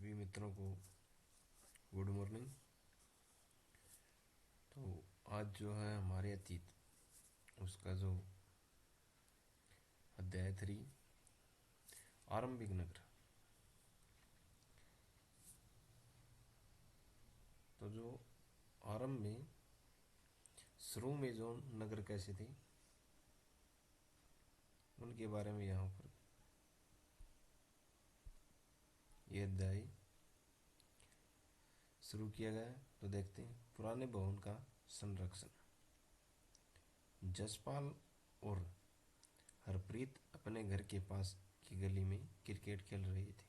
सभी मित्रों को गुड मॉर्निंग। तो आज जो है हमारे अतीत उसका जो अध्याय 3 आरंभिक नगर। तो जो आरंभ में शुरू में जो नगर कैसे थे उनके बारे में यहाँ पर यह अध्याय शुरू किया गया है। तो देखते हैं पुराने भवन का संरक्षण। जसपाल और हरप्रीत अपने घर के पास की गली में क्रिकेट खेल रहे थे।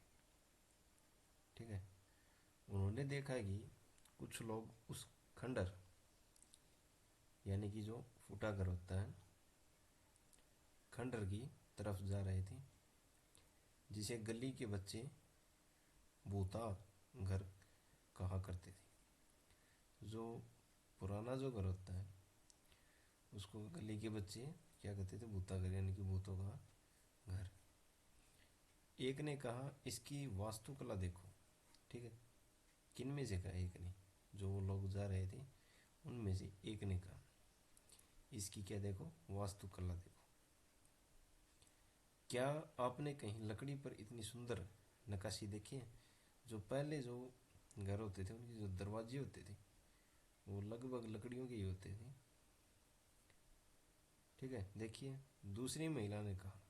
ठीक है, उन्होंने देखा कि कुछ लोग उस खंडर यानी कि जो फूटा घर होता है खंडर की तरफ जा रहे थे, जिसे गली के बच्चे भूता घर कहा करते थे। जो पुराना जो घर होता है उसको गली के बच्चे क्या कहते थे? भूता घर, यानी कि भूतों का घर। एक ने कहा इसकी वास्तुकला देखो। ठीक है, किन में से कहा? एक ने, जो वो लोग जा रहे थे उनमें से एक ने कहा इसकी क्या देखो? वास्तुकला देखो। क्या आपने कहीं लकड़ी पर इतनी सुंदर नक्काशी देखी है? जो पहले जो घर होते थे उनके जो दरवाजे होते थे वो लगभग लकड़ियों के ही होते थे। ठीक है, देखिए। दूसरी महिला ने कहा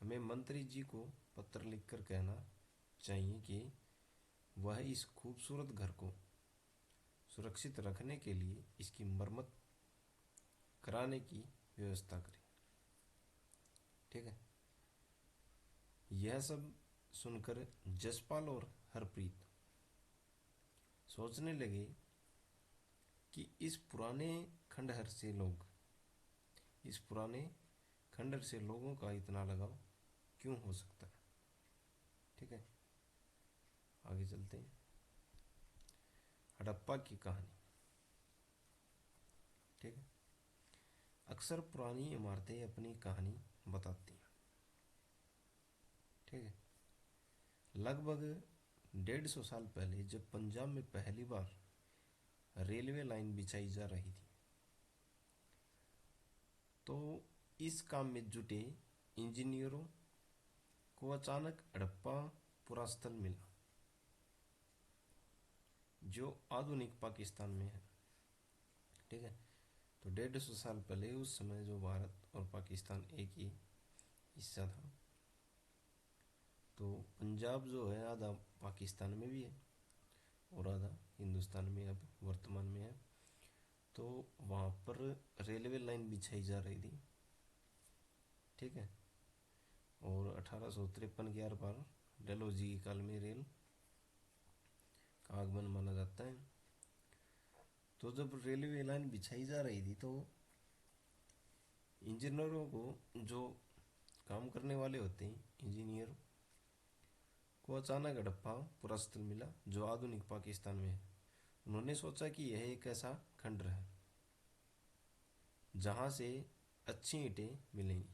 हमें मंत्री जी को पत्र लिखकर कहना चाहिए कि वह इस खूबसूरत घर को सुरक्षित रखने के लिए इसकी मरम्मत कराने की व्यवस्था करें। ठीक है, यह सब सुनकर जसपाल और हरप्रीत सोचने लगे कि इस पुराने खंडर से लोगों का इतना लगाव क्यों हो सकता है। ठीक है, आगे चलते हैं। हड़प्पा की कहानी। ठीक है, अक्सर पुरानी इमारतें अपनी कहानी बताती हैं। ठीक है, लगभग 150 साल पहले जब पंजाब में पहली बार रेलवे लाइन बिछाई जा रही थी तो इस काम में जुटे इंजीनियरों को अचानक हड़प्पा पुरास्थल मिला, जो आधुनिक पाकिस्तान में है। ठीक है, तो 150 साल पहले उस समय जो भारत और पाकिस्तान एक ही हिस्सा था, तो पंजाब जो है आधा पाकिस्तान में भी है और आधा हिंदुस्तान में अब वर्तमान में है। तो वहाँ पर रेलवे लाइन बिछाई जा रही थी। ठीक है, और 1853 के आर पार डलहौजी के काल में रेल का आगमन माना जाता है। तो जब रेलवे लाइन बिछाई जा रही थी तो इंजीनियरों को, जो काम करने वाले होते हैं इंजीनियर, को अचानक हड़प्पा पुरास्थल मिला जो आधुनिक पाकिस्तान में है। उन्होंने सोचा कि यह एक ऐसा खंडर है जहाँ से अच्छी ईंटें मिलेंगी।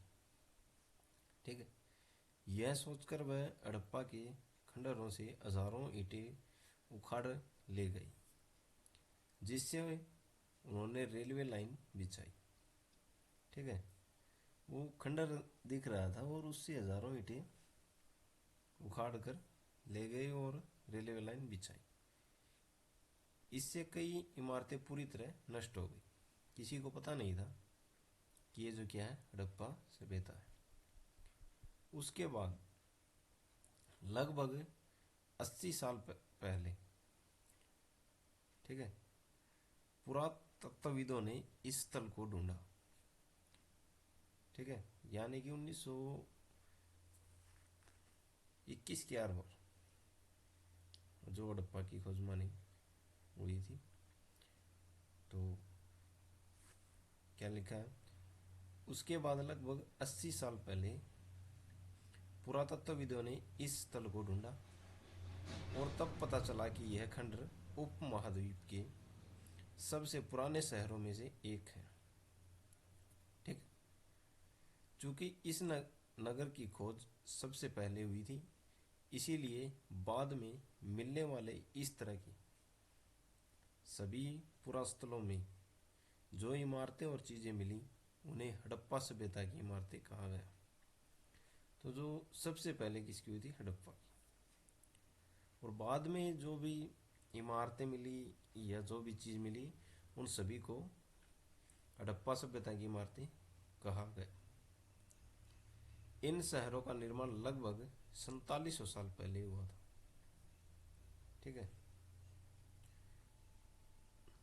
ठीक है, यह सोचकर वह हड़प्पा के खंडरों से हजारों ईंटें उखाड़ ले गई, जिससे उन्होंने रेलवे लाइन बिछाई। ठीक है, वो खंडर दिख रहा था और उससे हजारों ईंटें उखाड़ कर ले गए और रेलवे लाइन बिछाई। इससे कई इमारतें पूरी तरह नष्ट हो गई। किसी को पता नहीं था कि ये जो क्या है, हड़प्पा सभ्यता है। उसके बाद लगभग 80 साल पहले, ठीक है, पुरातत्वविदों ने इस स्थल को ढूंढा। ठीक है, यानी कि 1921 के आर पार जो हड़प्पा की खोजमानी हुई थी। तो क्या लिखा है, उसके बाद लगभग 80 साल पहले पुरातत्वविदों ने इस स्थल को ढूंढा और तब पता चला कि यह खंडर उपमहाद्वीप के सबसे पुराने शहरों में से एक है। ठीक, चूंकि इस नगर की खोज सबसे पहले हुई थी, इसीलिए बाद में मिलने वाले इस तरह के सभी पुरास्थलों में जो इमारतें और चीज़ें मिली उन्हें हड़प्पा सभ्यता की इमारतें कहा गया। तो जो सबसे पहले किसकी हुई थी? हड़प्पा की। और बाद में जो भी इमारतें मिली या जो भी चीज़ मिली उन सभी को हड़प्पा सभ्यता की इमारतें कहा गया। इन शहरों का निर्माण लगभग 4700 साल पहले हुआ था। ठीक है,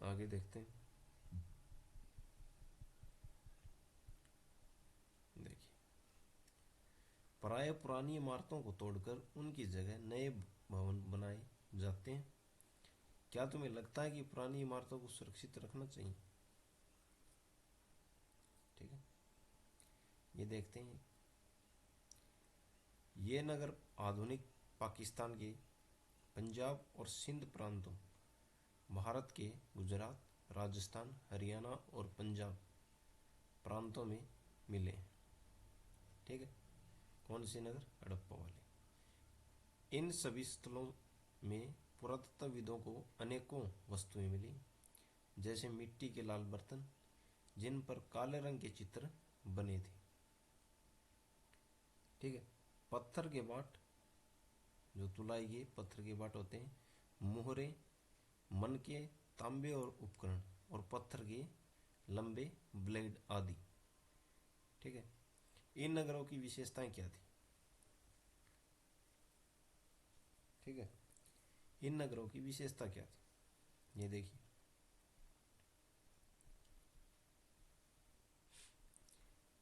आगे देखते हैं। देखिए, प्राय पुरानी इमारतों को तोड़कर उनकी जगह नए भवन बनाए जाते हैं। क्या तुम्हें लगता है कि पुरानी इमारतों को सुरक्षित रखना चाहिए? ठीक है, ये देखते हैं। ये नगर आधुनिक पाकिस्तान के पंजाब और सिंध प्रांतों, भारत के गुजरात, राजस्थान, हरियाणा और पंजाब प्रांतों में मिले हैं। ठीक है, कौन से नगर? हड़प्पा वाले। इन सभी स्थलों में पुरातत्वविदों को अनेकों वस्तुएं मिली, जैसे मिट्टी के लाल बर्तन जिन पर काले रंग के चित्र बने थे। ठीक है, पत्थर के बाट, जो तुलाई के पत्थर के बाट होते हैं, मोहरे, मनके, तांबे और उपकरण, और पत्थर के लंबे ब्लेड आदि। ठीक है, इन नगरों की विशेषताएं क्या थी? ठीक है, इन नगरों की विशेषता क्या थी? ये देखिए,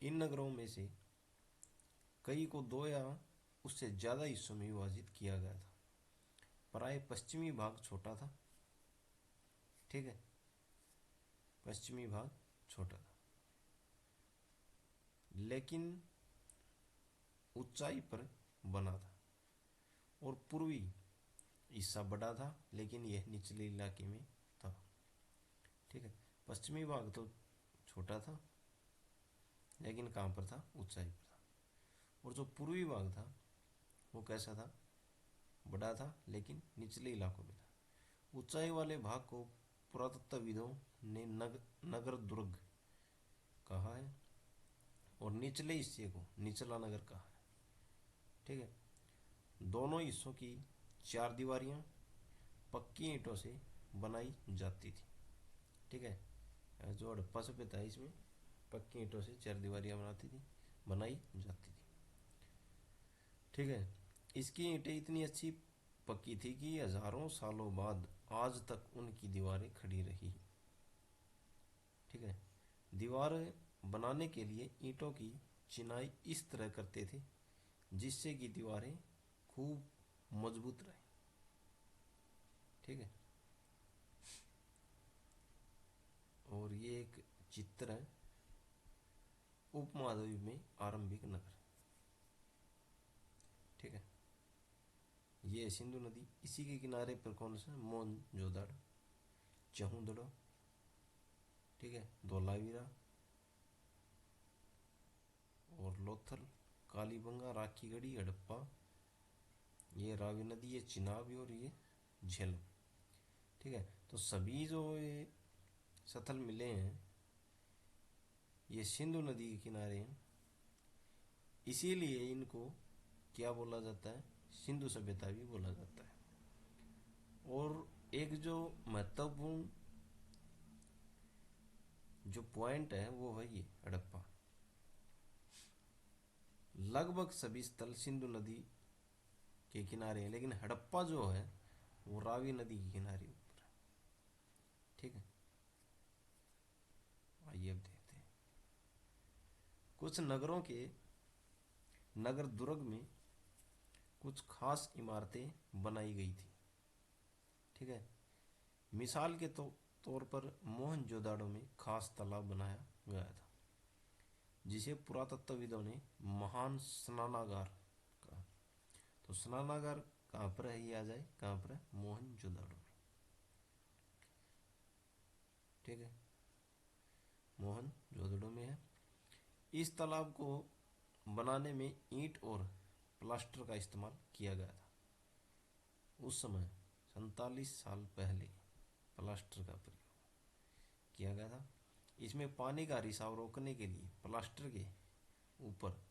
इन नगरों में से कई को दो या उससे ज्यादा हिस्सों में विभाजित किया गया था। प्राय पश्चिमी भाग छोटा था। ठीक है, पश्चिमी भाग छोटा था, लेकिन ऊंचाई पर बना था। और पूर्वी हिस्सा बड़ा था, लेकिन यह निचले इलाके में था। ठीक है, पश्चिमी भाग तो छोटा था, लेकिन कहाँ पर था? ऊंचाई पर था। और जो पूर्वी भाग था वो कैसा था? बड़ा था, लेकिन निचले इलाकों में था। ऊंचाई वाले भाग को पुरातत्वविदों ने नगर दुर्ग कहा है, और निचले हिस्से को निचला नगर कहा है। ठीक है, दोनों हिस्सों की चार दीवारियां पक्की ईंटों से बनाई जाती थी। ठीक है, जो हड़प्पा सभ्यता है इसमें पक्की ईंटों से चार दीवारियां बनाई जाती थी। ठीक है, इसकी ईंटें इतनी अच्छी पक्की थी कि हजारों सालों बाद आज तक उनकी दीवारें खड़ी रही। ठीक है, दीवार बनाने के लिए ईंटों की चिनाई इस तरह करते थे जिससे कि दीवारें खूब मजबूत रहे। ठीक है, और ये एक चित्र है उपमहाद्वीप में आरंभिक नगर। ठीक है, ये सिंधु नदी, इसी के किनारे पर कौन सा? मोहनजोदड़ो, चहुंदड़ो, ठीक है, धोलावीरा और लोथल, कालीबंगा, राखीगढ़ी, हड़प्पा, ये रावी नदी, ये चिनाब और ये झेलम। ठीक है, तो सभी जो ये स्थल मिले हैं ये सिंधु नदी के किनारे हैं, इसीलिए इनको क्या बोला जाता है? सिंधु सभ्यता भी बोला जाता है। और एक जो महत्वपूर्ण जो पॉइंट है वो है ये हड़प्पा। लगभग सभी स्थल सिंधु नदी के किनारे हैं, लेकिन हड़प्पा जो है वो रावी नदी के किनारे ऊपर है। ठीक है, आइए अब देखते हैं। कुछ नगरों के नगर दुर्ग में कुछ खास इमारतें बनाई गई थी। ठीक है, मिसाल के तौर पर मोहनजोदाड़ो में खास तालाब बनाया गया था जिसे पुरातत्वविदों ने महान स्नानागार कहा। तो स्नानागार कहाँ पर है? ये आ जाए कहाँ पर है? मोहनजोदाड़ो में। ठीक है, मोहनजोदड़ो में है। इस तालाब को बनाने में ईंट और प्लास्टर का इस्तेमाल किया गया था। उस समय 47 साल पहले प्लास्टर का प्रयोग किया गया था। इसमें पानी का रिसाव रोकने के लिए प्लास्टर के ऊपर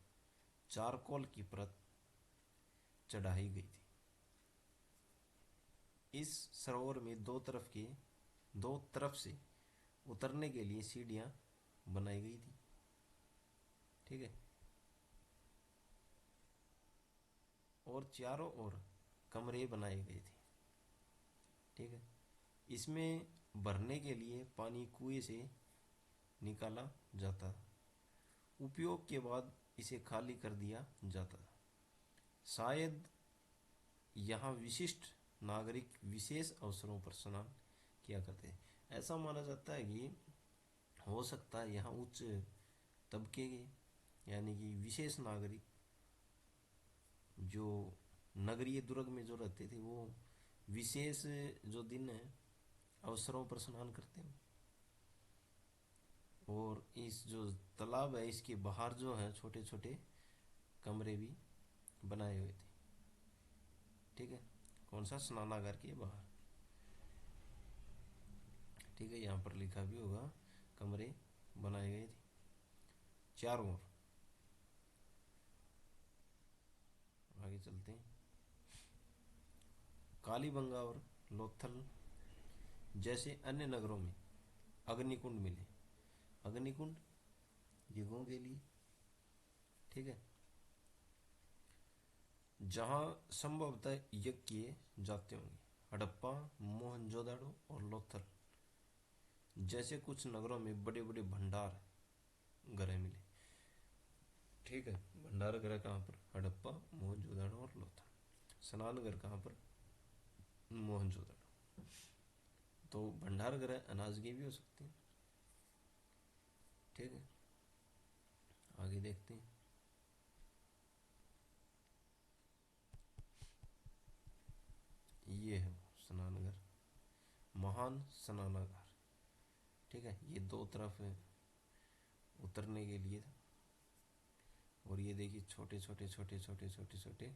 चारकोल की परत चढ़ाई गई थी। इस सरोवर में दो तरफ से उतरने के लिए सीढ़ियां बनाई गई थी। ठीक है, और चारों ओर कमरे बनाए गए थे। ठीक है, इसमें भरने के लिए पानी कुएं से निकाला जाता था। उपयोग के बाद इसे खाली कर दिया जाता था। शायद यहाँ विशिष्ट नागरिक विशेष अवसरों पर स्नान किया करते हैं। ऐसा माना जाता है कि हो सकता है यहाँ उच्च तबके के यानी कि विशेष नागरिक जो नगरीय दुर्ग में जो रहते थे वो विशेष जो दिन है अवसरों पर स्नान करते हैं। और इस जो तालाब है इसके बाहर जो है छोटे छोटे कमरे भी बनाए हुए थे। ठीक है, कौन सा, स्नानागार के बाहर। ठीक है, यहाँ पर लिखा भी होगा कमरे बनाए गए थे चारों ओर। आगे चलते हैं। कालीबंगा और लोथल जैसे अन्य नगरों में अग्निकुंड मिले। अग्निकुंड युगों के लिए, ठीक है, जहां संभवतः यज्ञ किए जाते होंगे। हड़प्पा, मोहनजोदड़ो और लोथल जैसे कुछ नगरों में बड़े बड़े भंडार गृह मिले। ठीक है, भंडार गृह कहाँ पर, हड़प्पा, मोहनजोदड़ो और लोथल। स्नान घर कहाँ पर, मोहनजोदड़ो। तो भंडार गृह अनाज के भी हो सकते हैं। ठीक है, आगे देखते हैं। ये है स्नानघर, महान स्नानागार। ठीक है, ये दो तरफ है उतरने के लिए था। और ये देखिए छोटे छोटे छोटे छोटे छोटे छोटे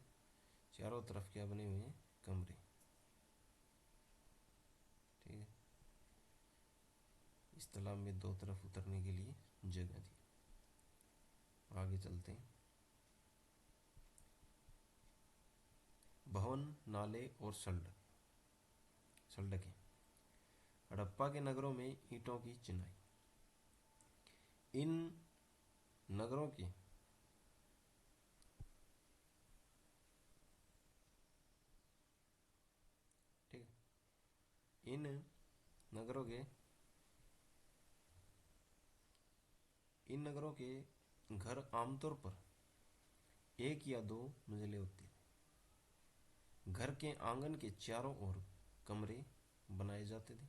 चारों तरफ क्या बने हुए हैं, कमरे। ठीक है, इस तालाब में दो तरफ उतरने के लिए जगह थी। आगे चलते हैं। भवन, नाले और सड़कें। हड़प्पा के नगरों में ईंटों की चिनाई। इन नगरों के ठीक है, इन नगरों के घर आमतौर पर एक या दो मंजिले होते थे। घर के आंगन के चारों ओर कमरे बनाए जाते थे।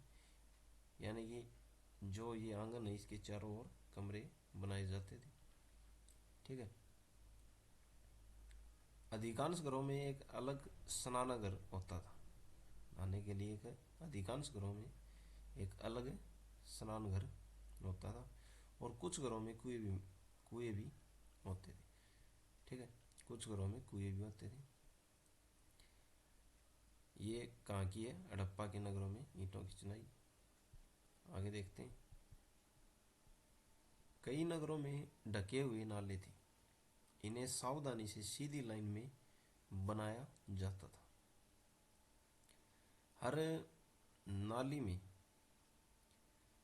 यानी कि जो ये आंगन है इसके चारों ओर कमरे बनाए जाते थे। ठीक है, अधिकांश घरों में एक अलग स्नानागार होता था। नहाने के लिए एक अधिकांश घरों में एक अलग स्नान घर होता था। और कुछ घरों में कुएं भी होते थे। ठीक है, कुछ घरों में कुएं भी होते थे। ये कहाँ की है, हड़प्पा के नगरों में ईंटों की चिनाई। आगे देखते हैं। कई नगरों में ढके हुए नाले थे। इन्हें सावधानी से सीधी लाइन में बनाया जाता था। हर नाली में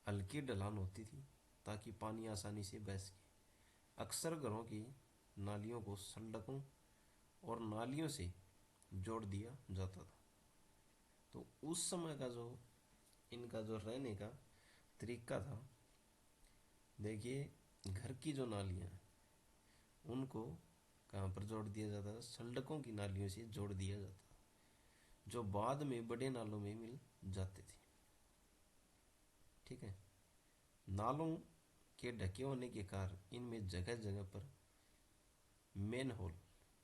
हल्की ढलान होती थी ताकि पानी आसानी से बह सके। अक्सर घरों की नालियों को सड़कों और नालियों से जोड़ दिया जाता था। तो उस समय का जो इनका जो रहने का तरीका था, देखिए घर की जो नालियाँ हैं उनको कहाँ पर जोड़ दिया जाता था, सड़कों की नालियों से जोड़ दिया जाता था, जो बाद में बड़े नालों में मिल जाते थे। ठीक है, नालों के ढके होने के कारण इनमें जगह जगह पर मेन होल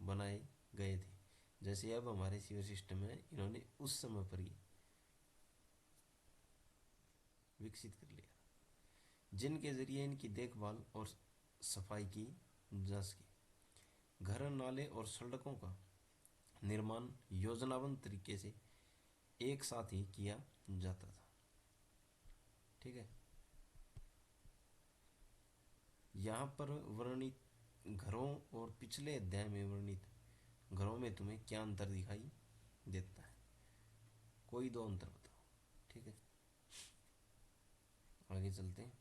बनाए गए थे। जैसे अब हमारे सीवर सिस्टम है, इन्होंने उस समय पर ही विकसित कर लिया, जिनके जरिए इनकी देखभाल और सफाई की जा सके। घर, नाले और सड़कों का निर्माण योजनाबद्ध तरीके से एक साथ ही किया जाता था। ठीक है, यहाँ पर वर्णित घरों और पिछले अध्याय में वर्णित घरों में तुम्हें क्या अंतर दिखाई देता है? कोई दो अंतर बताओ। ठीक है, आगे चलते हैं।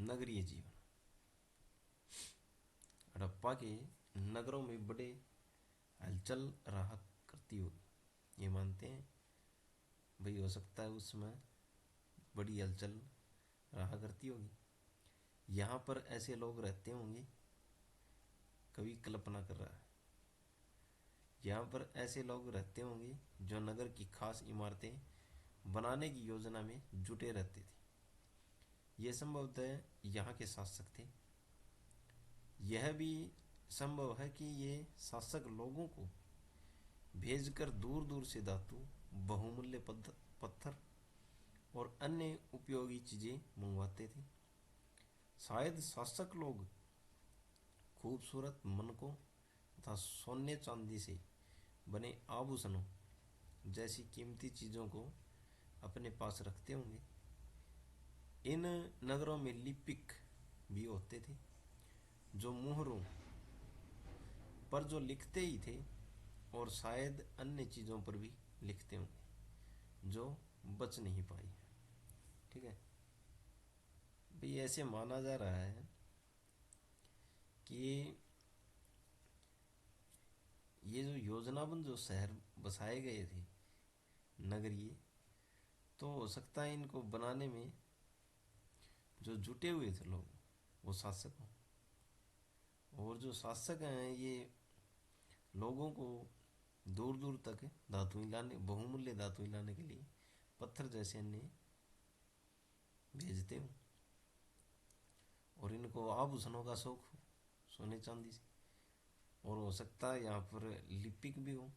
नगरीय जीवन। हड़प्पा के नगरों में बड़े हलचल रहा करती होगी, ये मानते हैं भाई। हो सकता है उस समय बड़ी हलचल रहा करती होगी। यहाँ पर ऐसे लोग रहते होंगे, कवि कल्पना कर रहा है, यहाँ पर ऐसे लोग रहते होंगे जो नगर की खास इमारतें बनाने की योजना में जुटे रहते थे। ये संभवतः यहाँ के शासक थे। यह भी संभव है कि ये शासक लोगों को भेजकर दूर दूर से धातु, बहुमूल्य पत्थर और अन्य उपयोगी चीजें मंगवाते थे। शायद शासक लोग खूबसूरत मनकों तथा सोने चांदी से बने आभूषणों जैसी कीमती चीजों को अपने पास रखते होंगे। इन नगरों में लिपिक भी होते थे जो मुहरों पर जो लिखते ही थे और शायद अन्य चीजों पर भी लिखते होंगे जो बच नहीं पाई। ठीक है भाई, ऐसे माना जा रहा है कि ये जो योजनाबद्ध जो शहर बसाए गए थे नगरीय, तो हो सकता है इनको बनाने में जो जुटे हुए थे लोग वो शासक हों। और जो शासक हैं ये लोगों को दूर दूर तक धातुएं लाने, बहुमूल्य धातुएं लाने के लिए पत्थर जैसे अन्य भेजते हो, और इनको आभूषणों का शौक हो सोने चांदी से। और हो सकता है यहाँ पर लिपिक भी हो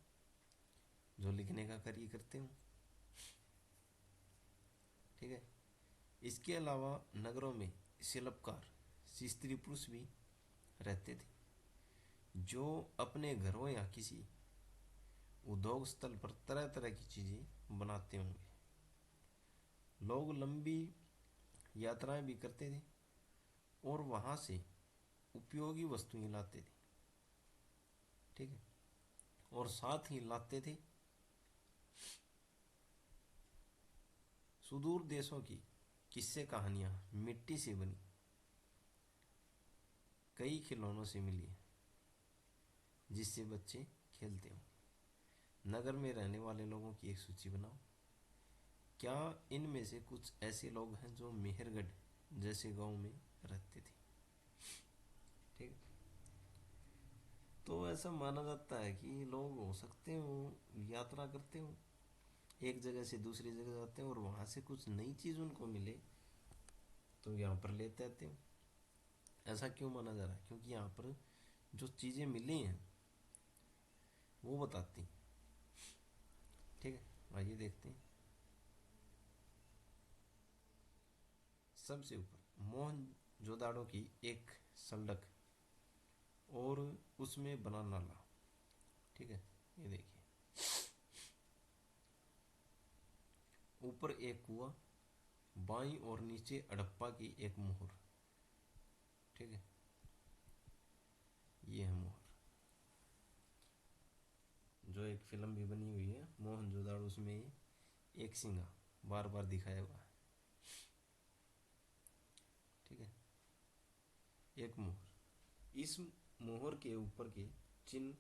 जो लिखने का कार्य करते हो। ठीक है, इसके अलावा नगरों में शिल्पकार स्त्री पुरुष भी रहते थे जो अपने घरों या किसी उद्योग स्थल पर तरह तरह की चीजें बनाते होंगे। लोग लंबी यात्राएं भी करते थे और वहां से उपयोगी वस्तुएं लाते थे। ठीक है, और साथ ही लाते थे सुदूर देशों की किस्से कहानियां, मिट्टी से बनी कई खिलौनों से मिली है जिससे बच्चे खेलते हो। नगर में रहने वाले लोगों की एक सूची बनाओ। क्या इनमें से कुछ ऐसे लोग हैं जो मेहरगढ़ जैसे गांव में रहते थे? ठीक, तो ऐसा माना जाता है कि लोग हो सकते हो यात्रा करते हो, एक जगह से दूसरी जगह जाते हैं और वहां से कुछ नई चीज उनको मिले तो यहाँ पर लेते आते हो। ऐसा क्यों माना जा रहा है? क्योंकि यहाँ पर जो चीजें मिली हैं वो बताती हैं। ठीक है, आइए देखते हैं। सबसे ऊपर मोहनजोदाड़ो की एक सड़क और उसमें बना नाला। ठीक है, ये देखिए, ऊपर एक कुआं, बाईं और नीचे हड़प्पा की एक मोहर। ठीक है, ये है मोहर, जो एक फिल्म भी बनी हुई है मोहनजोदाड़ो, उसमें एक सिंगा बार बार दिखाया हुआ है। ठीक है, एक मोहर, इस मोहर के ऊपर के चिन्ह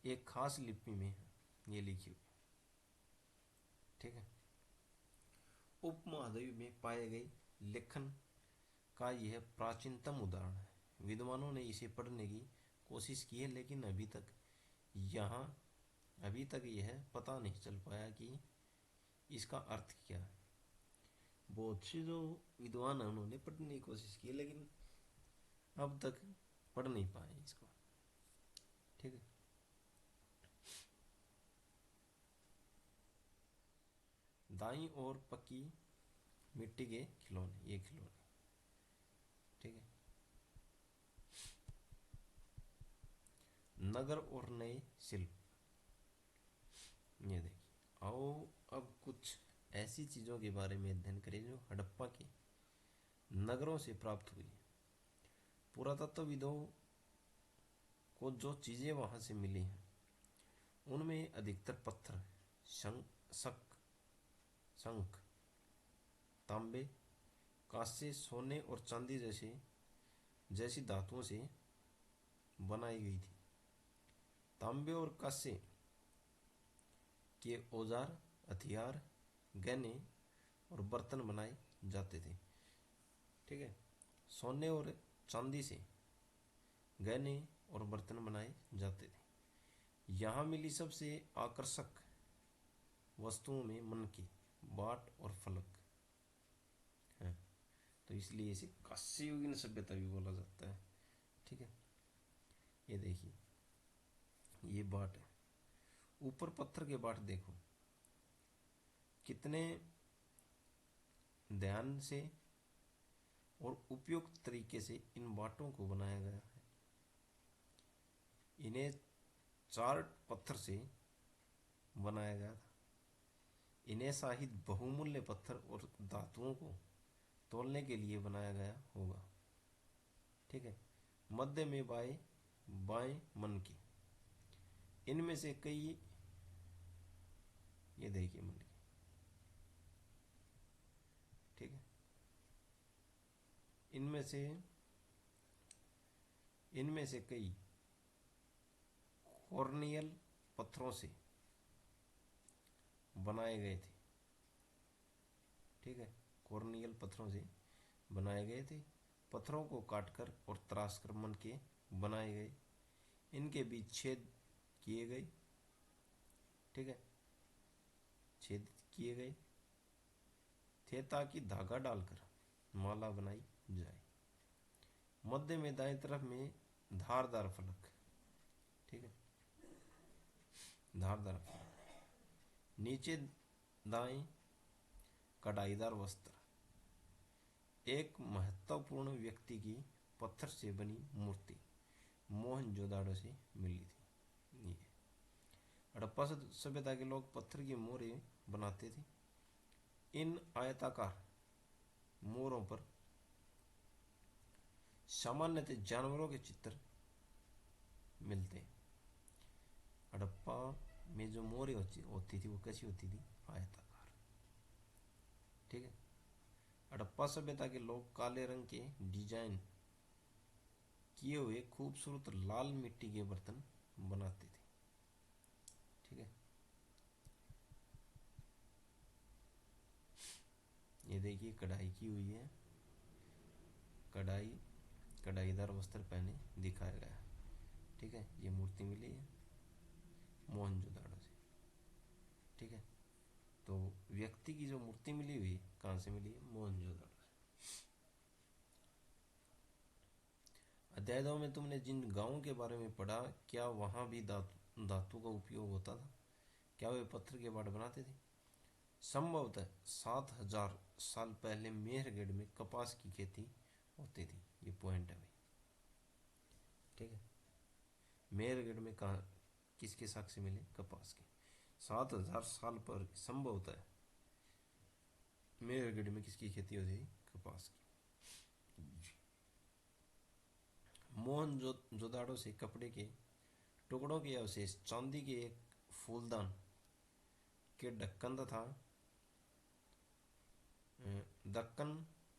एक खास लिपि में है, ये लिखी हुई। ठीक है, उपमहाद्वीप में पाए गए लेखन का यह प्राचीनतम उदाहरण है। विद्वानों ने इसे पढ़ने की कोशिश की है लेकिन अभी तक यह पता नहीं चल पाया कि इसका अर्थ क्या है। बहुत से जो विद्वान हैं उन्होंने पढ़ने की कोशिश की लेकिन अब तक पढ़ नहीं पाए इसको। ठीक है, दाई और पक्की मिट्टी के खिलौने, ये खिलौने। ठीक है, नगर और नए शिल्प। ये देखिए, आओ अब कुछ ऐसी चीज़ों के बारे में अध्ययन करें जो हड़प्पा के नगरों से प्राप्त हुई। पुरातत्वविदों को जो चीज़ें वहाँ से मिली हैं उनमें अधिकतर पत्थर, शंख, शंख, तांबे, कांसे, सोने और चांदी जैसी धातुओं से बनाई गई थी। तांबे और कांसे के औजार, हथियार, गहने और बर्तन बनाए जाते थे। ठीक है। सोने और चांदी से गहने और बर्तन बनाए जाते थे। यहाँ मिली सबसे आकर्षक वस्तुओं में मनके, बाट और फलक हैं। तो इसलिए इसे कांस्ययुगीन सभ्यता भी बोला जाता है। ठीक है। ये देखिए, ये बाट है। ऊपर पत्थर के बाट देखो, कितने ध्यान से और उपयुक्त तरीके से इन बाटों को बनाया गया है। इन्हें 4 पत्थर से बनाया गया था। इन्हें शायद बहुमूल्य पत्थर और धातुओं को तोलने के लिए बनाया गया होगा। ठीक है। मध्य में बाएं मनके, इनमें से कई, ये देखिए मनके, ठीक है, इनमें से कई कॉर्नियल पत्थरों से बनाए गए थे। ठीक है। कॉर्नियल पत्थरों से बनाए गए थे। पत्थरों को काटकर और तराशकर मनके बनाए गए। इनके बीच छेद किए गए। ठीक है। छेद किए गए थे ताकि धागा डालकर माला बनाई जाए। मध्य में दाएं तरफ में धारदार फलक। ठीक है। धारदार फलक। नीचे दाएं कढ़ाईदार वस्त्र। एक महत्वपूर्ण व्यक्ति की पत्थर से बनी मूर्ति मोहनजोदाड़ो से मिली थी। ये हड़प्पा सभ्यता के लोग पत्थर की मोहरें बनाते थे। इन आयताकार मोहरों पर सामान्यतः जानवरों के चित्र मिलते हैं। हड़प्पा में जो मोहरें होती थी वो कैसी होती थी? आयताकार। ठीक है। हड़प्पा सभ्यता के लोग काले रंग के डिजाइन किए हुए खूबसूरत लाल मिट्टी के बर्तन बनाते थे। ठीक है। ये देखिए, कढ़ाई की हुई है। कढ़ाईदार वस्त्र पहने दिखाया गया। ठीक है। ये मूर्ति मिली है मोहनजोदाड़ो से। ठीक है। तो व्यक्ति की जो मूर्ति मिली हुई कहाँ से मिली है? मोहनजोदाड़ो से। अध्याय 2 में तुमने जिन गांवों के बारे में पढ़ा, क्या वहां भी धातु का उपयोग होता था? क्या वे पत्थर के बाट बनाते थे? संभवतः 7000 साल पहले मेहरगढ़ में कपास की खेती होती थी। ये पॉइंट है भाई। ठीक है। मेहरगढ़ में कहा, किसके साक्ष्य मिले? कपास के। 7000 साल पर संभवतः मेहरगढ़ में किसकी खेती होती थी? कपास की। मोहनजोदाड़ो से कपड़े के टुकड़ों के अवशेष, चांदी के एक फूलदान के ढक्कन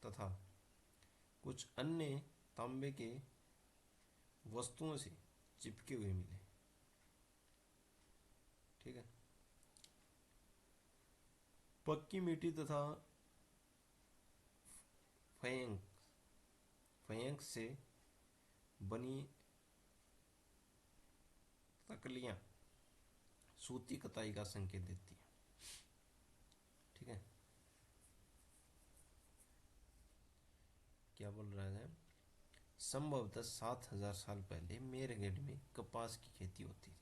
तथा कुछ अन्य तांबे के वस्तुओं से चिपके हुए मिले। ठीक है। पक्की मिट्टी तथा फयंक से बनी तकलियां सूती कताई का संकेत देती है। ठीक है। क्या बोल रहा है? संभवतः 7000 साल पहले मेरगढ़ में कपास की खेती होती थी।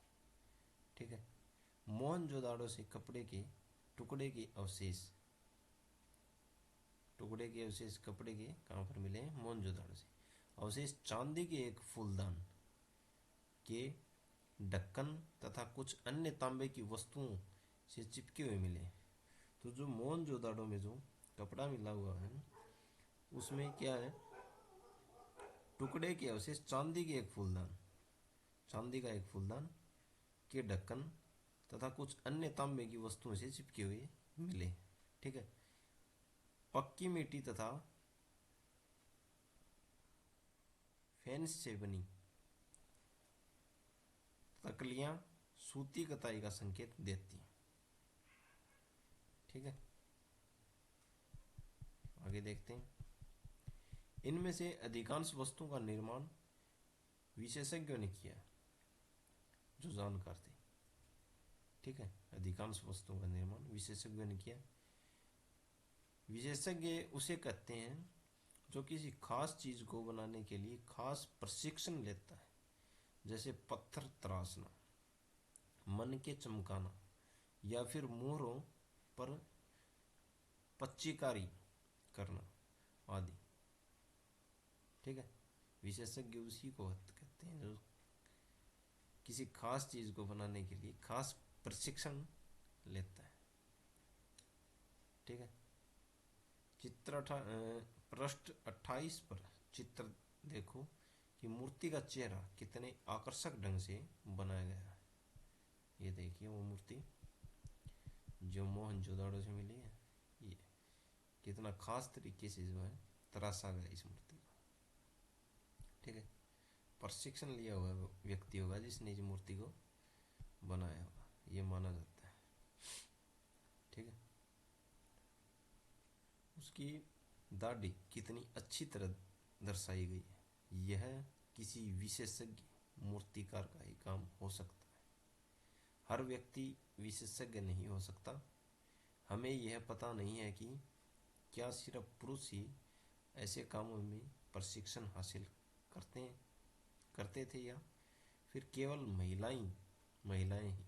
ठीक है। मोहनजोदाड़ो से कपड़े के टुकड़े के अवशेष कपड़े के कहाँ पर मिले हैं? मोहनजोदाड़ो से। अवशेष चांदी के एक फूलदान के ढक्कन तथा कुछ अन्य तांबे की वस्तुओं से चिपके हुए मिले। तो जो मोहनजोदाड़ो में जो कपड़ा मिला हुआ है उसमें क्या है, टुकड़े के अवशेष चांदी के एक फूलदान, चांदी का एक फूलदान के ढक्कन तथा कुछ अन्य तांबे की वस्तुओं से चिपके हुए मिले। ठीक है। पक्की मिट्टी तथा फेंस से बनी तकलियां सूती कताई का संकेत देती हैं। ठीक है, आगे देखते हैं। इनमें से अधिकांश वस्तुओं का निर्माण विशेषज्ञों ने किया जो जानकार थे। ठीक है, अधिकांश वस्तुओं का निर्माण विशेषज्ञों ने किया। विशेषज्ञ उसे कहते हैं जो किसी खास चीज को बनाने के लिए खास प्रशिक्षण लेता है, जैसे पत्थर तराशना, मन के चमकाना या फिर मोहरों पर पच्चीकारी करना आदि। ठीक है, विशेषज्ञ उसी को कहते हैं जो किसी खास चीज को बनाने के लिए खास प्रशिक्षण लेता है। ठीक है, पृष्ठ 28 पर चित्र देखो कि मूर्ति का चेहरा कितने आकर्षक ढंग से बनाया गया है। ये देखिए वो मूर्ति जो मोहनजोदाड़ो से मिली है, ये कितना खास तरीके से जो है तराशा गया इस मूर्ति को। ठीक है, प्रशिक्षण लिया हुआ व्यक्ति होगा जिसने इस मूर्ति को बनाया होगा, ये माना जाता है। ठीक है, उसकी दाढ़ी कितनी अच्छी तरह दर्शाई गई है। यह किसी विशेषज्ञ मूर्तिकार का ही काम हो सकता है, हर व्यक्ति विशेषज्ञ नहीं हो सकता। हमें यह पता नहीं है कि क्या सिर्फ पुरुष ही ऐसे कामों में प्रशिक्षण हासिल करते थे या फिर केवल महिलाएं ही।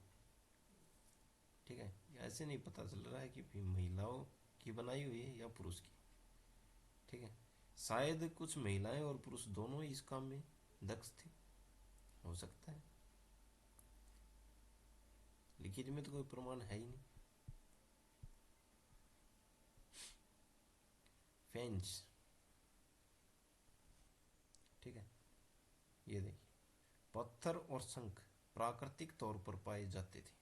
ठीक है, ऐसे नहीं पता चल रहा है कि महिलाओं की बनाई हुई है या पुरुष की। ठीक है, शायद कुछ महिलाएं और पुरुष दोनों इस काम में दक्ष थे, हो सकता है, लिखित में तो कोई प्रमाण है ही नहीं। फेंस, ठीक है, ये देखिए, पत्थर और शंख प्राकृतिक तौर पर पाए जाते थे,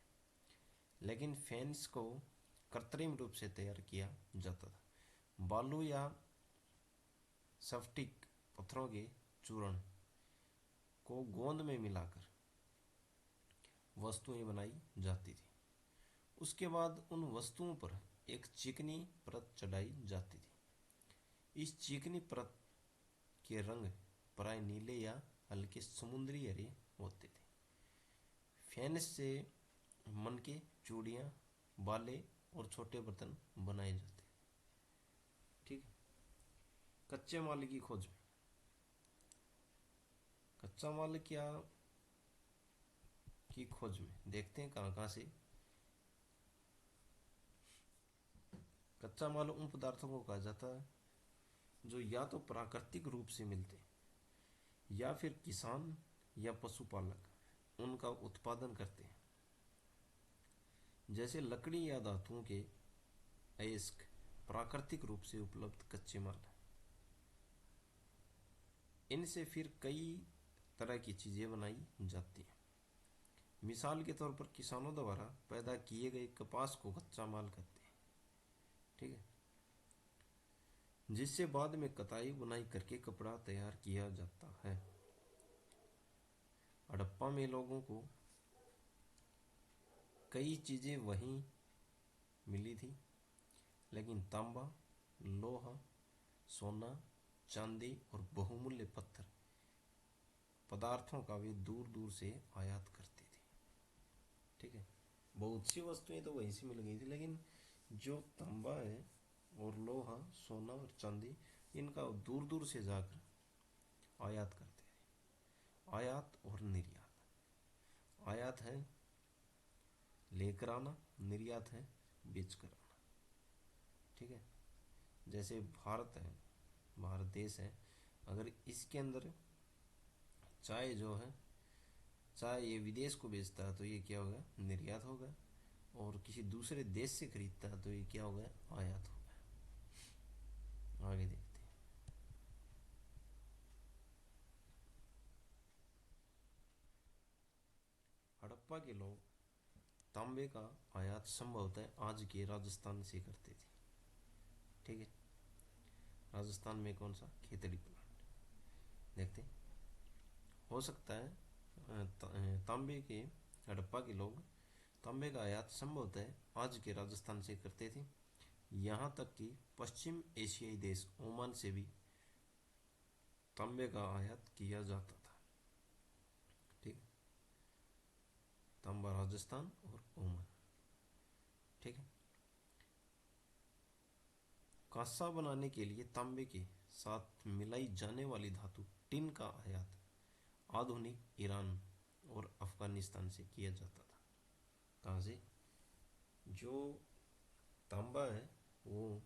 लेकिन फेंस को कृत्रिम रूप से तैयार किया जाता था। बालू या स्फटिक पत्थरों के चूर्ण को गोंद में मिलाकर वस्तुएं बनाई जाती थी। उसके बाद उन वस्तुओं पर एक चिकनी परत चढ़ाई जाती थी। इस चिकनी परत के रंग प्राय नीले या हल्के समुद्री हरे होते थे। फेंस से मनके, चूड़ियाँ, बाले और छोटे बर्तन बनाए जाते। ठीक है, कच्चे माल की खोज में, कच्चा माल क्या की खोज में देखते हैं कहाँ कहाँ से। कच्चा माल उन पदार्थों को कहा जाता है जो या तो प्राकृतिक रूप से मिलते या फिर किसान या पशुपालक उनका उत्पादन करते हैं, जैसे लकड़ी या धातुओं के अयस्क प्राकृतिक रूप से उपलब्ध कच्चे माल। इनसे फिर कई तरह की चीजें बनाई जाती हैं। मिसाल के तौर पर किसानों द्वारा पैदा किए गए कपास को कच्चा माल कहते हैं। ठीक है, जिससे बाद में कताई बुनाई करके कपड़ा तैयार किया जाता है। हड़प्पा में लोगों को कई चीजें वहीं मिली थी, लेकिन तांबा, लोहा, सोना, चांदी और बहुमूल्य पत्थर पदार्थों का वे दूर दूर से आयात करते थे। ठीक है, बहुत सी वस्तुएं तो वहीं से मिल गई थी, लेकिन जो तांबा है और लोहा, सोना और चांदी, इनका दूर दूर से जाकर आयात करते थे। आयात और निर्यात, आयात है लेकर आना, निर्यात है बेच कर आना। ठीक है, जैसे भारत है, भारत देश है, अगर इसके अंदर चाय जो है, चाय ये विदेश को बेचता है तो ये क्या होगा, निर्यात होगा। और किसी दूसरे देश से खरीदता है तो ये क्या हो गया, आयात हो गया। आगे देखते हैं। हड़प्पा के लोग तांबे का आयात संभवतः आज के राजस्थान से करते थे। ठीक है, राजस्थान में कौन सा, खेतड़ी प्लांट। देखते हैं। हो सकता है तांबे के, हड़प्पा के लोग तांबे का आयात संभवतः आज के राजस्थान से करते थे। यहाँ तक कि पश्चिम एशियाई देश ओमान से भी तांबे का आयात किया जाता था। ठीक है, तांबा राजस्थान और ओमान। ठीक है, कांसा बनाने के लिए तांबे के साथ मिलाई जाने वाली धातु टिन का आयात आधुनिक ईरान और अफगानिस्तान से किया जाता था। कहाँ से, जो तांबा है वो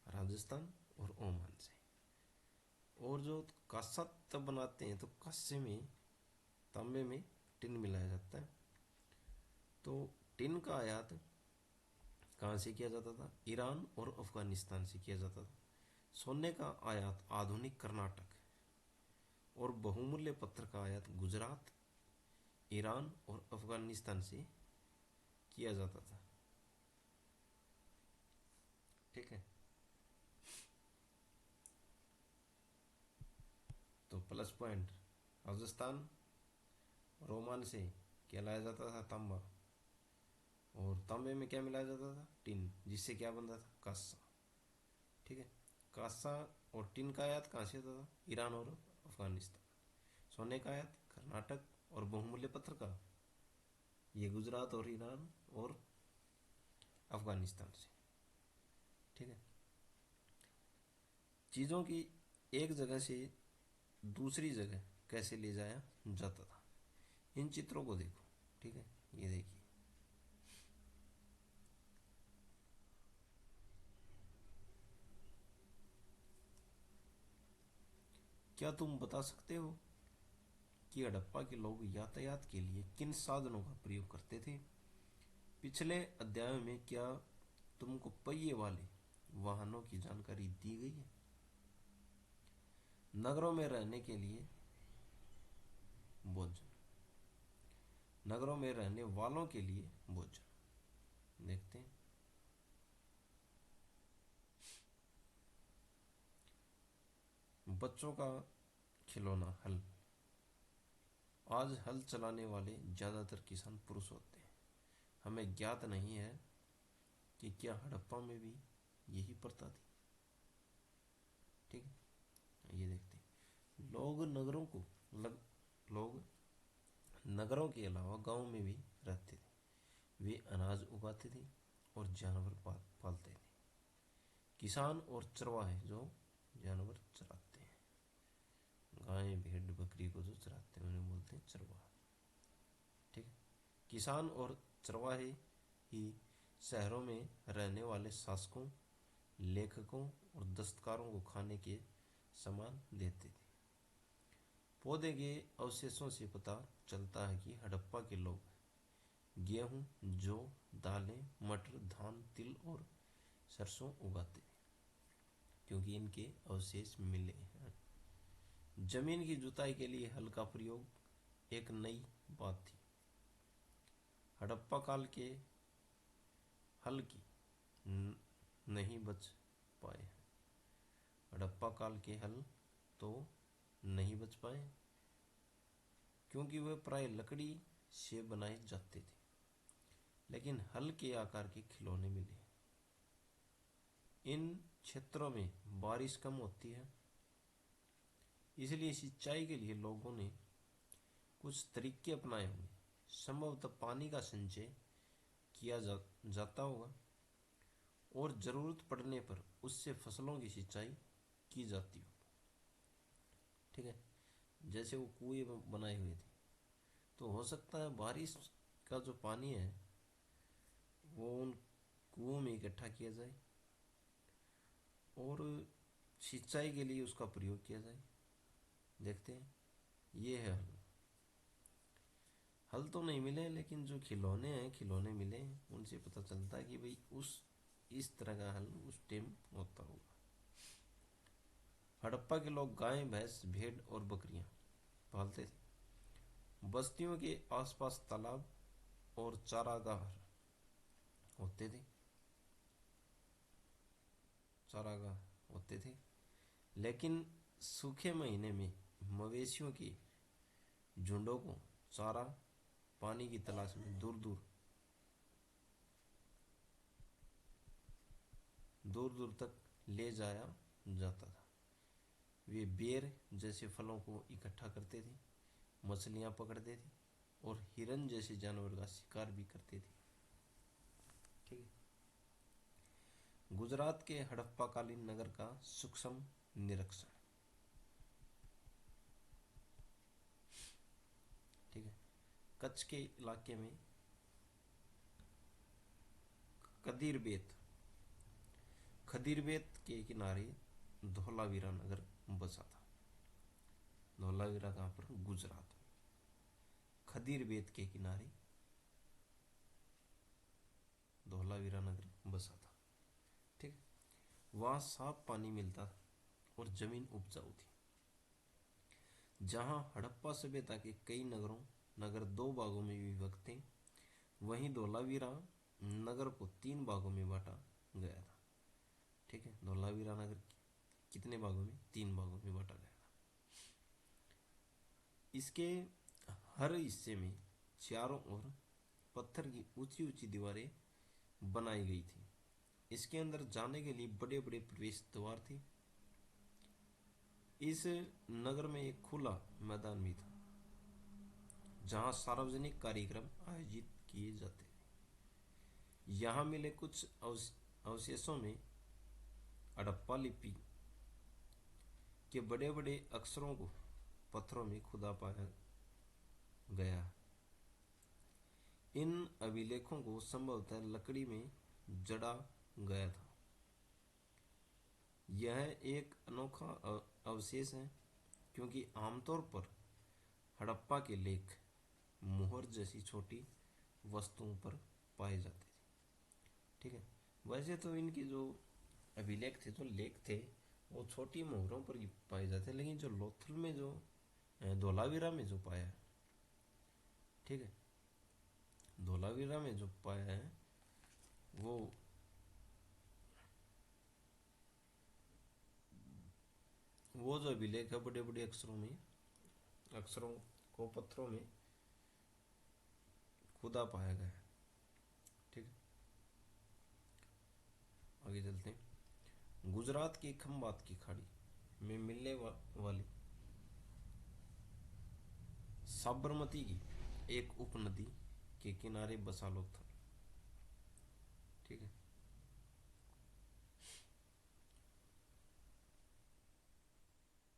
राजस्थान और ओमान से। और जो कांसा तब बनाते हैं तो कांसे में, तांबे में टिन मिलाया जाता है। तो टिन का आयात कहाँ से किया जाता था, ईरान और अफगानिस्तान से किया जाता था। सोने का आयात आधुनिक कर्नाटक और बहुमूल्य पत्थर का आयात गुजरात, ईरान और अफगानिस्तान से किया जाता था। ठीक है, तो प्लस पॉइंट, राजस्थान और ओमान से क्या लाया जाता था, तांबा। और तांबे में क्या मिलाया जाता था, टिन, जिससे क्या बनता था, कांसा। ठीक है, कांसा और टिन का आयात कहाँ से होता था, ईरान और अफगानिस्तान। सोने का आयात कर्नाटक और बहुमूल्य पत्थर का, ये गुजरात और ईरान और अफगानिस्तान से। ठीक है, चीज़ों की एक जगह से दूसरी जगह कैसे ले जाया जाता था, इन चित्रों को देखो। ठीक है, ये देखिए, क्या तुम बता सकते हो कि हड़प्पा के लोग यातायात के लिए किन साधनों का प्रयोग करते थे। पिछले अध्याय में क्या तुमको पहिए वाले वाहनों की जानकारी दी गई है। नगरों में रहने के लिए भोजन, नगरों में रहने वालों के लिए भोजन। देखते हैं। बच्चों का खिलौना हल। आज हल चलाने वाले ज्यादातर किसान पुरुष होते हैं। हमें ज्ञात नहीं है कि क्या हड़प्पा में भी यही प्रथा थी। ठीक है, ये देखते हैं। लोग नगरों के अलावा गांव में भी रहते थे। वे अनाज उगाते थे और जानवर पालते थे। किसान और चरवाहे जो जानवर चराते हैं, गाय भेड़ बकरी को जो चराते हैं उन्हें बोलते हैं चरवाहा। ठीक है, किसान और चरवाहे ही शहरों में रहने वाले शासकों, लेखकों और दस्तकारों को खाने के सामान देते थे। पौधे के अवशेषों से पता चलता है कि हड़प्पा के लोग गेहूं, जौ, दालें, मटर, धान, तिल और सरसों उगाते थे, क्योंकि इनके अवशेष मिले हैं। जमीन की जुताई के लिए हल का प्रयोग एक नई बात थी। हड़प्पा काल के हल की नहीं बच पाए हैं। हड़प्पा काल के हल तो नहीं बच पाए क्योंकि वह प्राय लकड़ी से बनाए जाते थे, लेकिन हल के आकार के खिलौने मिले। इन क्षेत्रों में बारिश कम होती है, इसलिए सिंचाई के लिए लोगों ने कुछ तरीके अपनाए होंगे। संभवतः पानी का संचय किया जाता होगा और जरूरत पड़ने पर उससे फसलों की सिंचाई की जाती हो। ठीक है, जैसे वो कुएं बनाए हुए थे, तो हो सकता है बारिश का जो पानी है वो उन कुओं में इकट्ठा किया जाए और सिंचाई के लिए उसका प्रयोग किया जाए। देखते हैं, ये है हल। हल तो नहीं मिले, लेकिन जो खिलौने हैं खिलौने मिले हैं, उनसे पता चलता है कि भाई उस इस तरह का हल उस टाइम होता होगा। हड़प्पा के लोग गाय, भैंस, भेड़ और बकरियां पालते थे। बस्तियों के आसपास तालाब और चारागाह होते थे चारागाह होते थे। लेकिन सूखे महीने में मवेशियों के झुंडों को चारा, पानी की तलाश में दूर दूर तक ले जाया जाता था। वे बेर जैसे फलों को इकट्ठा करते थे, मछलियां पकड़ते थे और हिरन जैसे जानवर का शिकार भी करते थे। ठीक है। गुजरात के हड़प्पाकालीन नगर का सूक्ष्म निरीक्षण। ठीक है। कच्छ के इलाके में कदीरबेत खदीरबेत के किनारे धौलावीरा नगर बसा था। धौलावीरा कहाँ पर? गुजरात में। खदीरबेत के किनारे धौलावीरा नगर बसा था। ठीक है। वहाँ साफ पानी मिलता और जमीन उपजाऊ थी। जहाँ हड़प्पा सभ्यता के कई नगर दो भागों में विभक्त थे, वहीं धौलावीरा नगर को तीन भागों में बांटा गया था। ठीक है। धौलावीरा नगर कितने भागों में? तीन भागों में बांटा गया था। इसके हर हिस्से में चारों ओर पत्थर की ऊंची ऊंची दीवारें बनाई गई थी। इसके अंदर जाने के लिए बड़े बड़े प्रवेश द्वार थे। इस नगर में एक खुला मैदान भी था, जहां सार्वजनिक कार्यक्रम आयोजित किए जाते थे। यहाँ मिले कुछ अवशेषों में हड़प्पा लिपि के बड़े बड़े अक्षरों को पत्थरों में खुदा पाया गया। इन अभिलेखों को संभवतः लकड़ी में जड़ा गया था। यह एक अनोखा अवशेष है, क्योंकि आमतौर पर हड़प्पा के लेख मोहर जैसी छोटी वस्तुओं पर पाए जाते थे। ठीक है। वैसे तो इनके जो अभिलेख थे, जो लेख थे, वो छोटी मोहरों पर ही पाए जाते, लेकिन जो लोथल में जो धोलावीरा में जो पाया है, ठीक है, धोलावीरा में जो पाया है वो जो अभिलेख है बड़े बड़े अक्षरों को पत्थरों में खुदा पाया गया है। ठीक है। आगे चलते हैं। गुजरात की खंबात की खाड़ी में मिलने वाली साबरमती की एक उपनदी के किनारे बसा लोथल। ठीक है।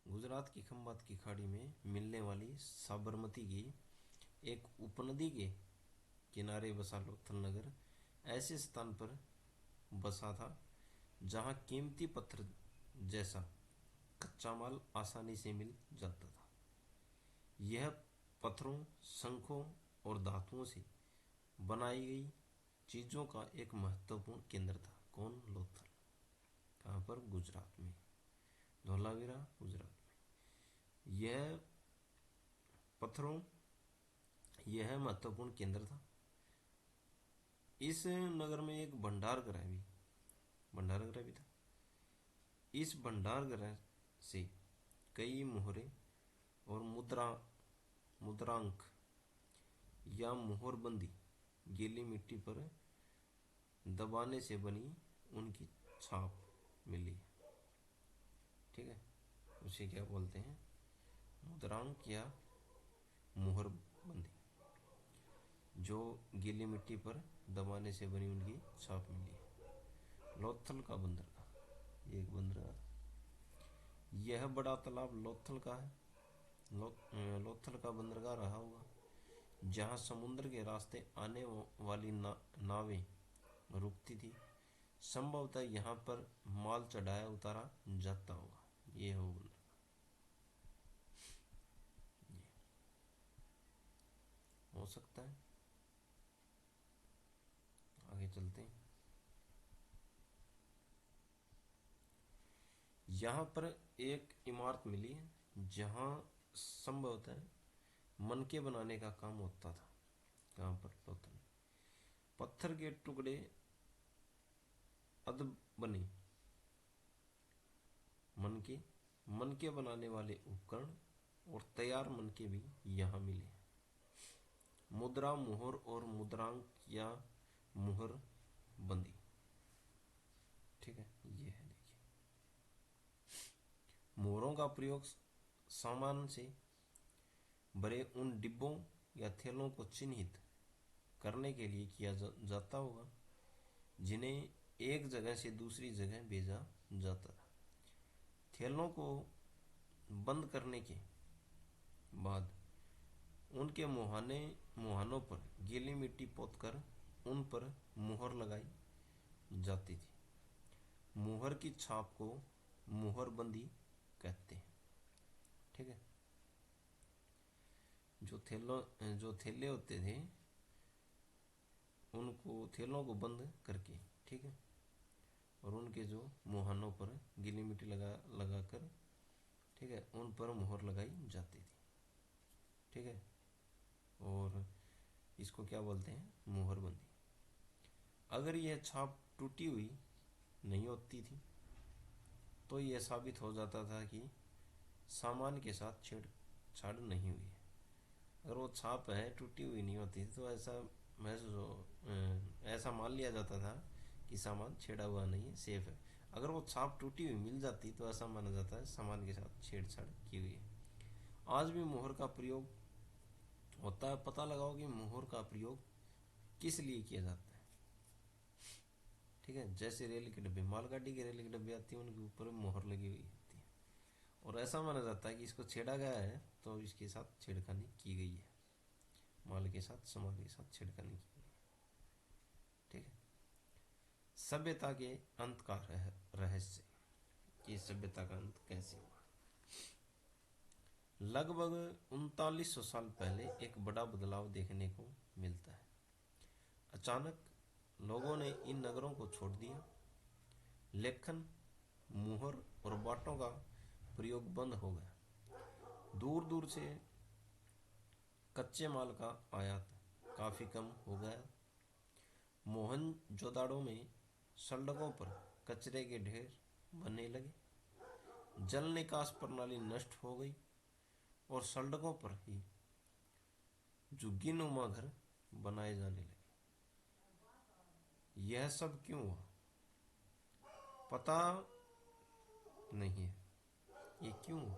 गुजरात की खंबात की खाड़ी में मिलने वाली साबरमती की एक उपनदी के किनारे बसा लोथल नगर ऐसे स्थान पर बसा था जहां कीमती पत्थर जैसा कच्चा माल आसानी से मिल जाता था। यह पत्थरों, शंखों और धातुओं से बनाई गई चीजों का एक महत्वपूर्ण केंद्र था। कौन? लोथल। कहाँ पर? गुजरात में। धौलावीरा गुजरात में। पत्थरों यह महत्वपूर्ण केंद्र था। इस नगर में एक भंडार गृह भी था। इस भंडार गृह से कई मोहरें और मुद्रांक या मोहरबंदी गीली मिट्टी पर दबाने से बनी उनकी छाप मिली। ठीक है। उसे क्या बोलते हैं? मुद्रांक या मोहरबंदी, जो गीली मिट्टी पर दबाने से बनी उनकी छाप मिली। लोथल का बंदरगाह, ये एक बंदरगाह। यह बड़ा तालाब लोथल का है। लोथल का बंदरगाह रहा होगा, जहां समुद्र के रास्ते आने वाली नावें रुकती थी। संभवतः यहाँ पर माल चढ़ाया उतारा जाता होगा। ये है वो बंदरगाह। हो सकता है। आगे चलते हैं। यहाँ पर एक इमारत मिली है जहाँ संभवतः मनके बनाने का काम होता था। कहाँ पर? लोथल। पत्थर के टुकड़े अदब बने मनके, मनके बनाने वाले उपकरण और तैयार मनके भी यहाँ मिले। मुद्रा, मुहर और मुद्रांक या मुहर बंदी। ठीक है, ये है। देखिए, मोहरों का प्रयोग सामान से भरे उन डिब्बों या थैलों को चिन्हित करने के लिए किया जाता होगा जिन्हें एक जगह से दूसरी जगह भेजा जाता था। थैलों को बंद करने के बाद उनके मुहानों पर गीली मिट्टी पोतकर उन पर मुहर लगाई जाती थी। मुहर की छाप को मुहरबंदी कहते हैं। ठीक है। जो थैले होते थे उनको, थैलों को बंद करके, ठीक है, और उनके जो मुहानों पर गीली मिट्टी लगा कर, ठीक है, उन पर मुहर लगाई जाती थी। ठीक है, और इसको क्या बोलते हैं? मुहरबंदी। अगर यह छाप टूटी हुई नहीं होती थी तो यह साबित हो जाता था कि सामान के साथ छेड़छाड़ नहीं हुई है। अगर वो छाप है टूटी हुई नहीं होती थी तो ऐसा मान लिया जाता था कि सामान छेड़ा हुआ नहीं है, सेफ है। अगर वो छाप टूटी हुई मिल जाती तो ऐसा माना जाता है सामान के साथ छेड़छाड़ की हुई है। आज भी मोहर का प्रयोग होता है। पता लगाओ कि मोहर का प्रयोग किस लिए किया जाता है। ठीक है, जैसे रेल के डब्बे, मालगाड़ी के रेल के डब्बे आती है, उनके ऊपर मोहर लगी हुई होती है और ऐसा माना जाता है कि इसको छेड़ा गया है तो इसके साथ छेड़खानी की गई है, माल के साथ, सामान के साथ छेड़खानी की गई है। ठीक है। सभ्यता के अंत का रहस्य, कि सभ्यता का अंत कैसे हुआ। लगभग 3900 साल पहले एक बड़ा बदलाव देखने को मिलता है। अचानक लोगों ने इन नगरों को छोड़ दिया। लेखन, मुहर और बाटों का प्रयोग बंद हो गया। दूर दूर से कच्चे माल का आयात काफी कम हो गया। मोहनजोदाड़ो में सड़कों पर कचरे के ढेर बनने लगे। जल निकास प्रणाली नष्ट हो गई और सड़कों पर ही झुग्गीनुमा घर बनाए जाने लगे। यह सब क्यों हुआ पता नहीं है। ये क्यों हुआ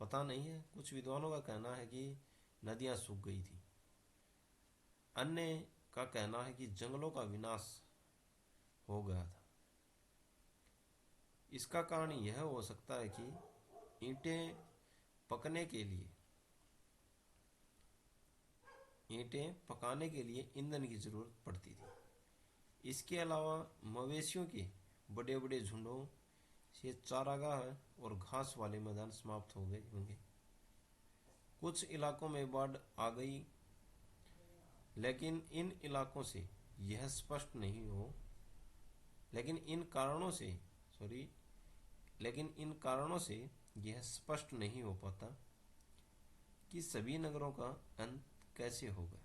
पता नहीं है। कुछ विद्वानों का कहना है कि नदियां सूख गई थी। अन्य का कहना है कि जंगलों का विनाश हो गया था। इसका कारण यह हो सकता है कि ईंटें पकाने के लिए ईंधन की जरूरत पड़ती थी। इसके अलावा मवेशियों के बड़े बड़े झुंडों से चारागाह और घास वाले मैदान समाप्त हो गए होंगे। कुछ इलाकों में बाढ़ आ गई, लेकिन इन इलाकों से यह स्पष्ट नहीं हो लेकिन इन कारणों से यह स्पष्ट नहीं हो पाता कि सभी नगरों का अंत कैसे हो गया।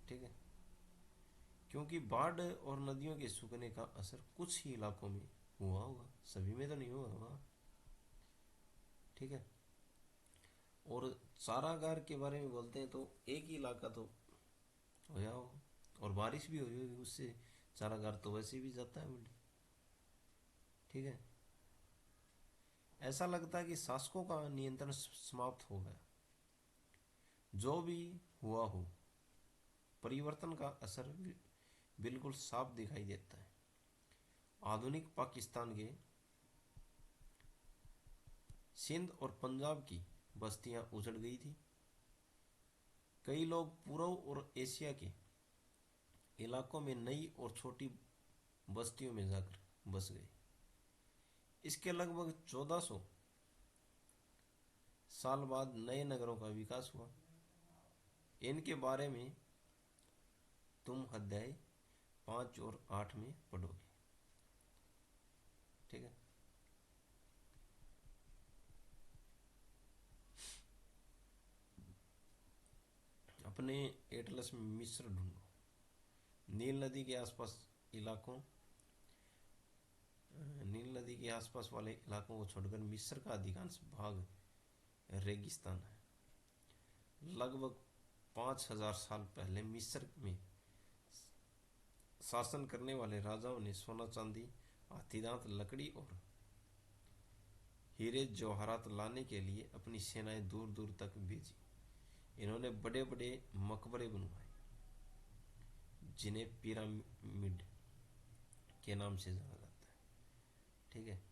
ठीक है, क्योंकि बाढ़ और नदियों के सूखने का असर कुछ ही इलाकों में हुआ होगा, सभी में तो नहीं हुआ होगा। ठीक है, और चारागाह के बारे में बोलते हैं तो एक ही इलाका तो होया होगा और बारिश भी हुई होगी, उससे चारागाह तो वैसे भी जाता है मंडी। ठीक है, ऐसा लगता है कि शासकों का नियंत्रण समाप्त हो गया। जो भी हुआ हो, परिवर्तन का असर बिल्कुल साफ दिखाई देता है। आधुनिक पाकिस्तान के सिंध और पंजाब की बस्तियां उजड़ गई थी। कई लोग पूर्व और एशिया के इलाकों में नई और छोटी बस्तियों में जाकर बस गए। इसके लगभग 1400 साल बाद नए नगरों का विकास हुआ। इनके बारे में तुम अध्याय 5 और 8 में पढ़ोगे। ठीक है। अपने एटलस में मिस्र ढूंढो। नील नदी के आसपास इलाकों नील नदी के आसपास वाले इलाकों को छोड़कर मिस्र का अधिकांश भाग रेगिस्तान है। लगभग 5,000 साल पहले मिस्र में शासन करने वाले राजाओं ने सोना चांदी, हाथीदांत, लकड़ी और हीरे जवाहरात लाने के लिए अपनी सेनाएं दूर दूर तक भेजी। इन्होंने बड़े बड़े मकबरे बनवाए जिन्हें पिरामिड के नाम से जाना जाता है। ठीक है।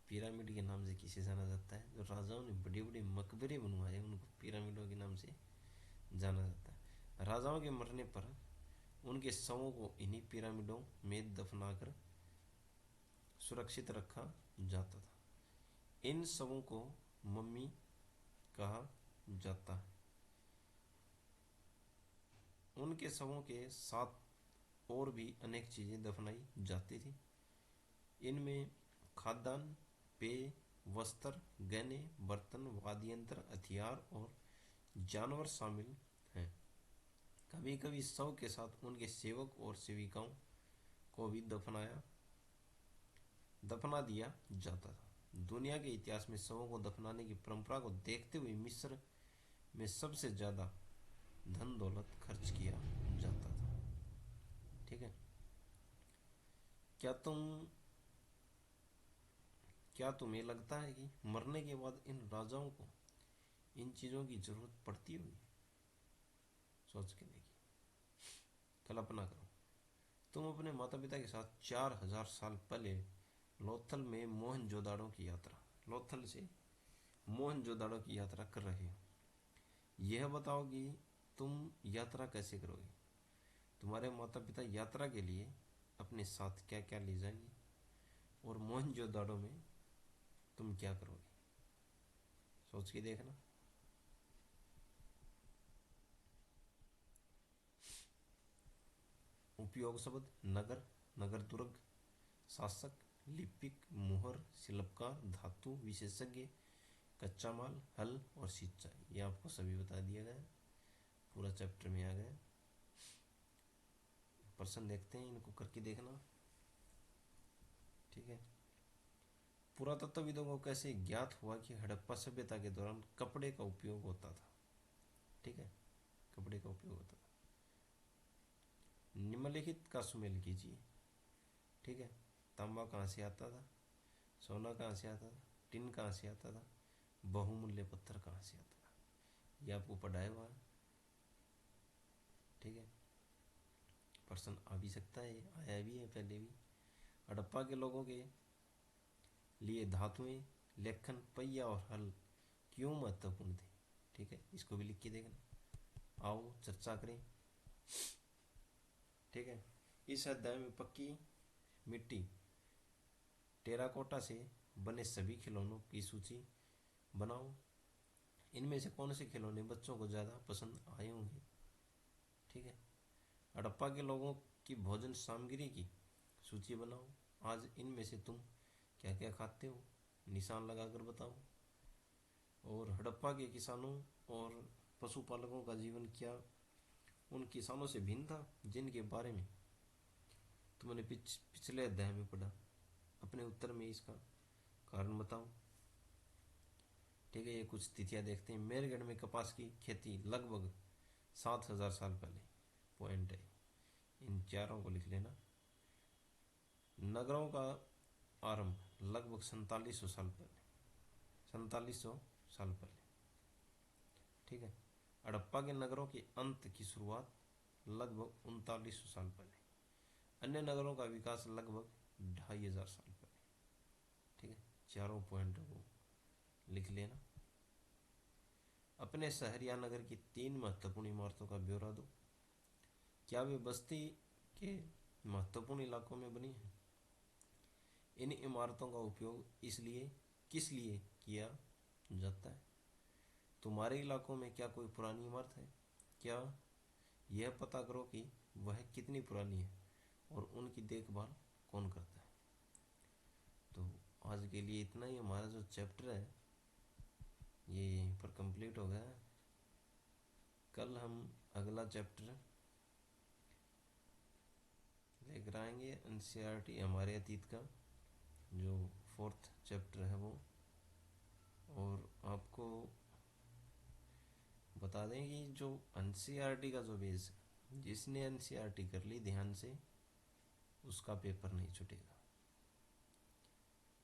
पिरामिड के नाम से किसे जाना जाता है? जो राजाओं ने बड़े बड़े मकबरे बनवाए उनको पिरामिडों के नाम से जाना जाता है। राजाओं के मरने पर उनके शवों को इन्हीं पिरामिडों में दफनाकर सुरक्षित रखा जाता था। इन शवों को मम्मी कहा जाता है। उनके शवों के साथ और भी अनेक चीजें दफनाई जाती थी। इनमें खाद्यान्न, पेय, वस्त्र, गहने, बर्तन, वाद्य यंत्र, हथियार और जानवर शामिल हैं। कभी कभी शव के साथ उनके सेवक और सेविकाओं को भी दफना दिया जाता था। दुनिया के इतिहास में शवों को दफनाने की परंपरा को देखते हुए मिस्र में सबसे ज्यादा धन दौलत खर्च किया जाता था। ठीक है। क्या तुम्हें लगता है कि मरने के बाद इन राजाओं को इन चीजों की जरूरत पड़ती होगी? सोच के देखिए, कल्पना करो, तुम अपने माता पिता के साथ 4,000 साल पहले लोथल में लोथल से मोहनजोदाड़ो की यात्रा कर रहे हो। यह बताओ कि तुम यात्रा कैसे करोगे? तुम्हारे माता पिता यात्रा के लिए अपने साथ क्या क्या ले जाएंगे और मोहनजोदाड़ो में तुम क्या करोगे? सोच के देखना। उपयोग शब्द: नगर, नगर दुर्ग, शासक, लिपिक, मुहर, शिल्पकार, धातु, विशेषज्ञ, कच्चा माल, हल और सिंचाई। ये आपको सभी बता दिया गया, पूरा चैप्टर में आ गया। प्रश्न देखते हैं, इनको करके देखना। ठीक है। पुरातत्वविदों को कैसे ज्ञात हुआ कि हड़प्पा सभ्यता के दौरान कपड़े का उपयोग होता था? ठीक है, कपड़े का उपयोग होता था। निम्नलिखित का सुमेल कीजिए। ठीक है। तांबा कहाँ से आता था? सोना कहाँ से आता था? टिन कहाँ से आता था? बहुमूल्य पत्थर कहाँ से आता था? ये आपको पढ़ाया हुआ है। ठीक है। प्रश्न आ भी सकता है, आया भी है पहले भी। हड़प्पा के लोगों के लिए धातुएं, लेखन, पहिया और हल क्यों महत्वपूर्ण थे? ठीक है, इसको भी लिख के देखना। आओ चर्चा करें। ठीक है। इस अध्याय में पक्की मिट्टी, टेराकोटा से बने सभी खिलौनों की सूची बनाओ। इनमें से कौन से खिलौने बच्चों को ज़्यादा पसंद आए होंगे? ठीक है। हड़प्पा के लोगों की भोजन सामग्री की सूची बनाओ। आज इनमें से तुम क्या क्या खाते हो? निशान लगाकर बताओ। और हड़प्पा के किसानों और पशुपालकों का जीवन क्या उन किसानों से भिन्न था जिनके बारे में तुमने पिछले अध्याय में पढ़ा? अपने उत्तर में इसका कारण बताओ। ठीक है। ये कुछ तिथियां देखते हैं। मेरगढ़ में कपास की खेती लगभग 7,000 साल पहले। पॉइंट है, इन चारों को लिख लेना। नगरों का आरंभ लगभग 4700 साल पहले। 4700 साल पहले। ठीक है। हड़प्पा के नगरों के अंत की शुरुआत लगभग 3900 साल पहले। अन्य नगरों का विकास लगभग 2500 साल पहले। ठीक है। चारों पॉइंटों को लिख लेना। अपने शहर या नगर की 3 महत्वपूर्ण इमारतों का ब्यौरा दो। क्या वे बस्ती के महत्वपूर्ण इलाकों में बनी है? इन इमारतों का उपयोग किस लिए किया जाता है? तुम्हारे इलाकों में क्या कोई पुरानी इमारत है? क्या यह पता करो कि वह कितनी पुरानी है और उनकी देखभाल कौन करता है। तो आज के लिए इतना ही। हमारा जो चैप्टर है ये यहीं पर कंप्लीट हो गया। कल हम अगला चैप्टर लेकर आएंगे, एनसीईआरटी हमारे अतीत का, जो 4th चैप्टर है वो। और आपको बता दें कि जो एनसीईआरटी का जो बेस है, जिसने एनसीईआरटी कर ली ध्यान से, उसका पेपर नहीं छूटेगा।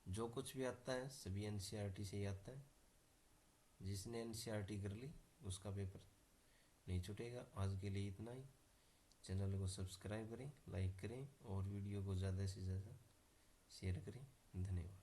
जो कुछ भी आता है सभी एनसीईआरटी से ही आता है। जिसने एनसीईआरटी कर ली उसका पेपर नहीं छूटेगा। आज के लिए इतना ही। चैनल को सब्सक्राइब करें, लाइक करें और वीडियो को ज़्यादा से ज़्यादा शेयर करें। धन्यवाद।